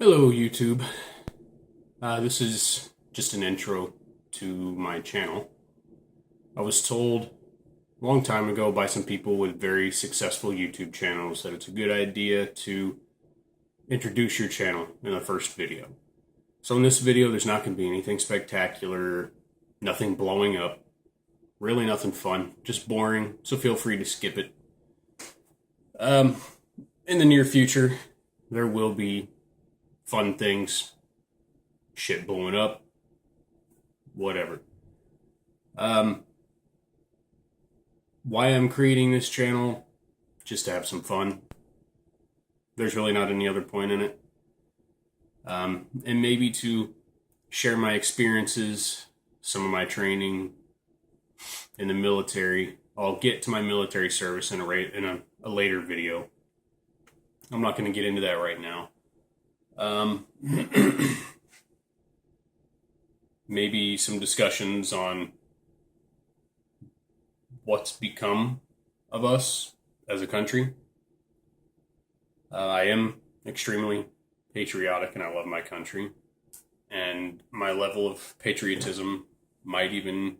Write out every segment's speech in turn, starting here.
Hello, YouTube. This is just an intro to my channel. I was told a long time ago by some people with very successful YouTube channels that it's a good idea to introduce your channel in the first video. So in this video, there's not going to be anything spectacular, nothing blowing up, really nothing fun, just boring, so feel free to skip it. In the near future, there will be fun things, shit blowing up, whatever. Why I'm creating this channel? Just to have some fun. There's really not any other point in it. And maybe to share my experiences, some of my training in the military. I'll get to my military service in a later video. I'm not going to get into that right now. Maybe some discussions on what's become of us as a country. I am extremely patriotic and I love my country. And my level of patriotism might even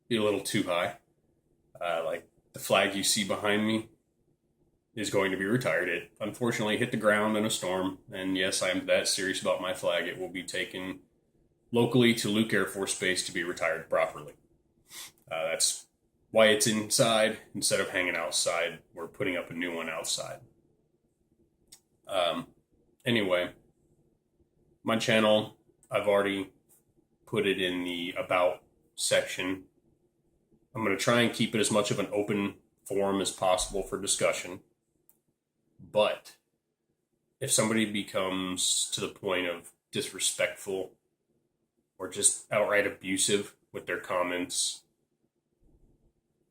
be a little too high. Like the flag you see behind me is going to be retired. It unfortunately hit the ground in a storm, and yes, I am that serious about my flag. It will be taken locally to Luke Air Force Base to be retired properly. That's why it's inside instead of hanging outside. We're putting up a new one outside. Anyway, my channel, I've already put it in the About section. I'm going to try and keep it as much of an open forum as possible for discussion. But if somebody becomes to the point of disrespectful or just outright abusive with their comments,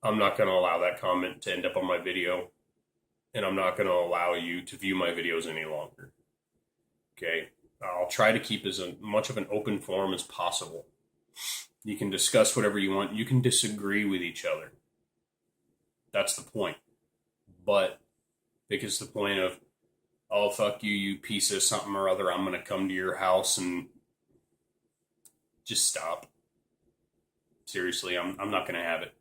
I'm not going to allow that comment to end up on my video, and I'm not going to allow you to view my videos any longer. Okay? I'll try to keep as much of an open forum as possible. You can discuss whatever you want. You can disagree with each other. That's the point. But because the point of, oh, fuck you, you piece of something or other, I'm going to come to your house and just stop. Seriously, I'm not going to have it.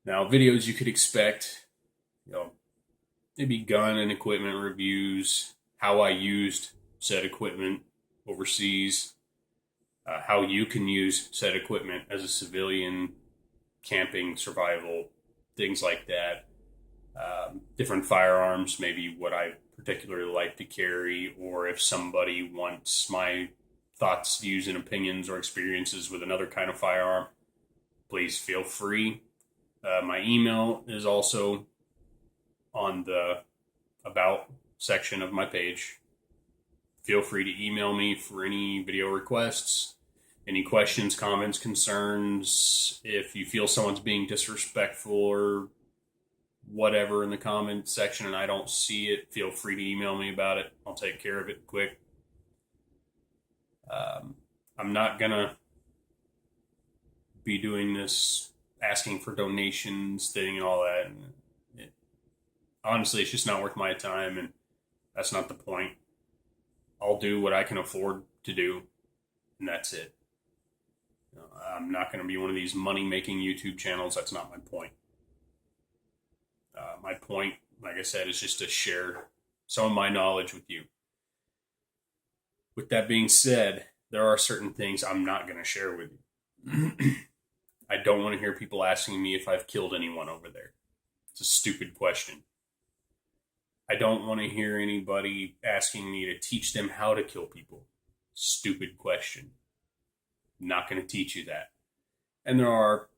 Now, videos you could expect, maybe gun and equipment reviews, how I used said equipment overseas, how you can use said equipment as a civilian, camping, survival, things like that. Different firearms, maybe what I particularly like to carry, or if somebody wants my thoughts, views, and opinions or experiences with another kind of firearm, please feel free. My email is also on the About section of my page. Feel free to email me for any video requests, any questions, comments, concerns. If you feel someone's being disrespectful or whatever in the comment section and I don't see it, feel free to email me about it. I'll take care of it quick. I'm not gonna be doing this asking for donations thing and all that. And honestly, it's just not worth my time, and that's not the point. I'll do what I can afford to do, and that's it. I'm not going to be one of these money-making YouTube channels. That's not my point. My point, like I said, is just to share some of my knowledge with you. With that being said, there are certain things I'm not going to share with you. I don't want to hear people asking me if I've killed anyone over there. It's a stupid question. I don't want to hear anybody asking me to teach them how to kill people. Stupid question. I'm not going to teach you that. And there are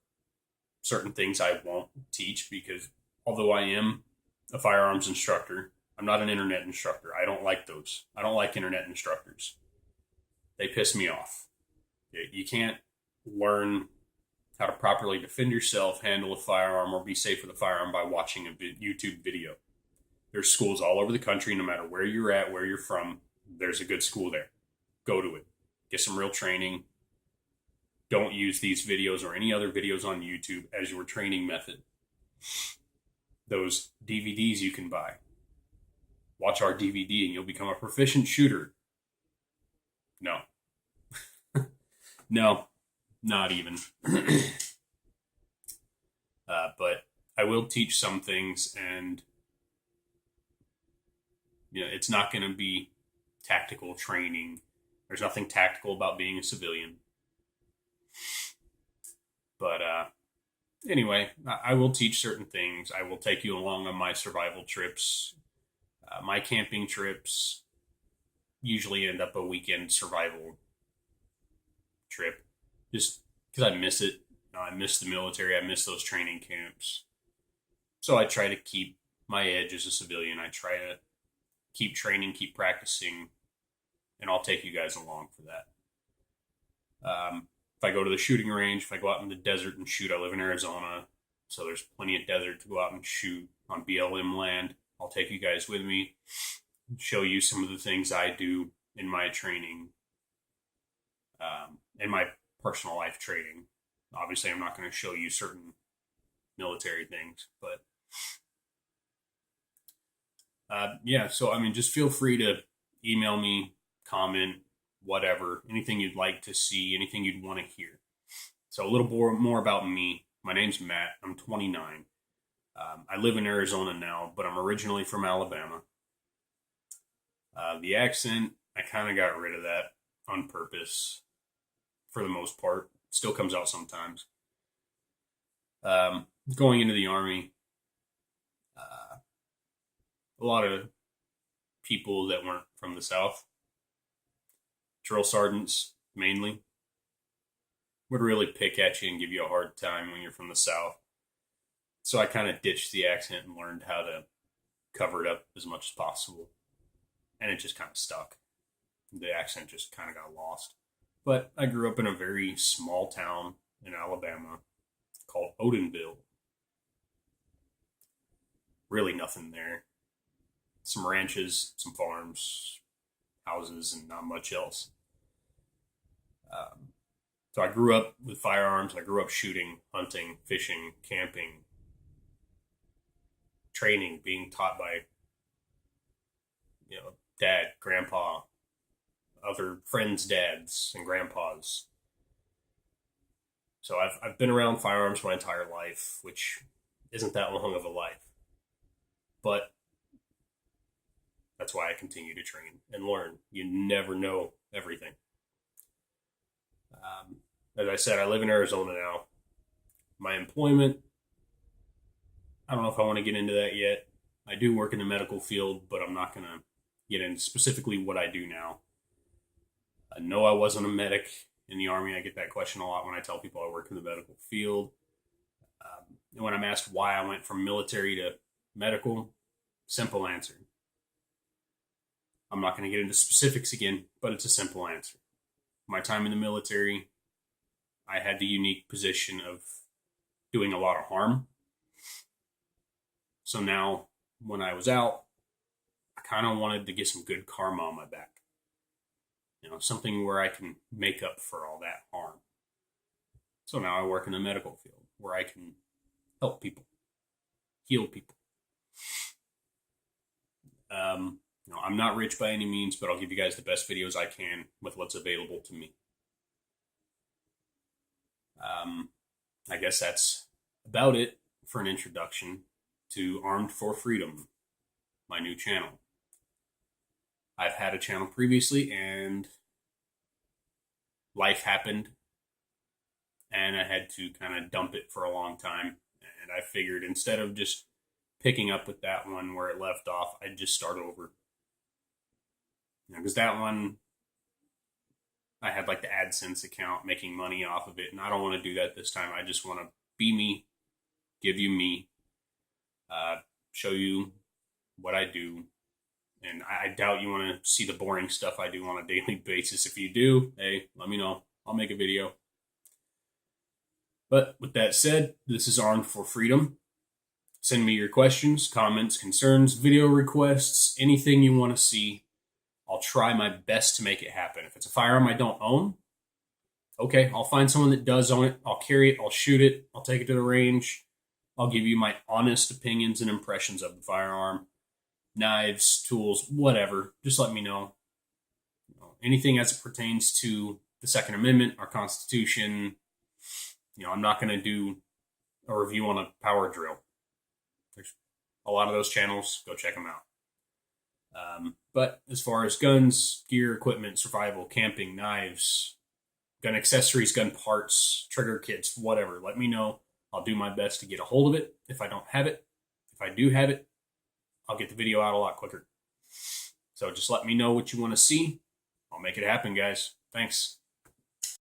certain things I won't teach because although I am a firearms instructor, I'm not an internet instructor. I don't like those. I don't like internet instructors. They piss me off. You can't learn how to properly defend yourself, handle a firearm, or be safe with a firearm by watching a YouTube video. There's schools all over the country, no matter where you're at, where you're from, there's a good school there. Go to it. Get some real training. Don't use these videos or any other videos on YouTube as your training method. Those DVDs you can buy. watch our DVD and you'll become a proficient shooter. No. No, not even. But I will teach some things, and it's not going to be tactical training. There's nothing tactical about being a civilian. But anyway, I will teach certain things. I will take you along on my survival trips. My camping trips usually end up a weekend survival trip, just because I miss it. I miss the military. I miss those training camps. So I try to keep my edge as a civilian. I try to keep training, keep practicing, and I'll take you guys along for that. If I go to the shooting range, if I go out in the desert and shoot, I live in Arizona, so there's plenty of desert to go out and shoot on BLM land. I'll take you guys with me, show you some of the things I do in my training, in my personal life training. Obviously, I'm not going to show you certain military things, but yeah, so I mean, just feel free to email me, comment, whatever, anything you'd like to see, anything you'd want to hear. So a little more about me. My name's Matt. I'm 29. I live in Arizona now, but I'm originally from Alabama. The accent, I kind of got rid of that on purpose for the most part. Still comes out sometimes. Going into the Army, a lot of people that weren't from the South, drill sergeants mainly, would really pick at you and give you a hard time when you're from the South. So I kind of ditched the accent and learned how to cover it up as much as possible. And it just kind of stuck. The accent just kind of got lost. But I grew up in a very small town in Alabama called Odenville. Really nothing there. Some ranches, some farms, houses, and not much else. So I grew up with firearms. I grew up shooting, hunting, fishing, camping, training, being taught by, dad, grandpa, other friends' dads and grandpas. So I've been around firearms my entire life, which isn't that long of a life. But that's why I continue to train and learn. You never know everything. As I said, I live in Arizona now. My employment, I don't know if I want to get into that yet. I do work in the medical field, but I'm not going to get into specifically what I do now. No, I wasn't a medic in the Army. I get that question a lot when I tell people I work in the medical field. And when I'm asked why I went from military to medical, simple answer. I'm not going to get into specifics again, but it's a simple answer. My time in the military, I had the unique position of doing a lot of harm. So now, when I was out, I kind of wanted to get some good karma on my back. Something where I can make up for all that harm. So now I work in the medical field where I can help people, heal people. I'm not rich by any means, but I'll give you guys the best videos I can with what's available to me. I guess that's about it for an introduction to Armed for Freedom, my new channel. I've had a channel previously and life happened and I had to kind of dump it for a long time. And I figured instead of just picking up with that one where it left off, I'd just start over. Because that one, I had like the AdSense account making money off of it, and I don't want to do that this time. I just want to be me, give you me, show you what I do. And I doubt you want to see the boring stuff I do on a daily basis. If you do, hey, let me know. I'll make a video. But with that said, this is Armed for Freedom. Send me your questions, comments, concerns, video requests, anything you want to see. I'll try my best to make it happen. If it's a firearm I don't own, okay, I'll find someone that does own it. I'll carry it. I'll shoot it. I'll take it to the range. I'll give you my honest opinions and impressions of the firearm. knives, tools, whatever. Just let me know. Anything as it pertains to the Second Amendment, our Constitution. I'm not going to do a review on a power drill. There's a lot of those channels. Go check them out. But as far as guns, gear, equipment, survival, camping, knives, gun accessories, gun parts, trigger kits, whatever, let me know. I'll do my best to get a hold of it if I don't have it. If I do have it, I'll get the video out a lot quicker. So just let me know what you want to see. I'll make it happen, guys. Thanks.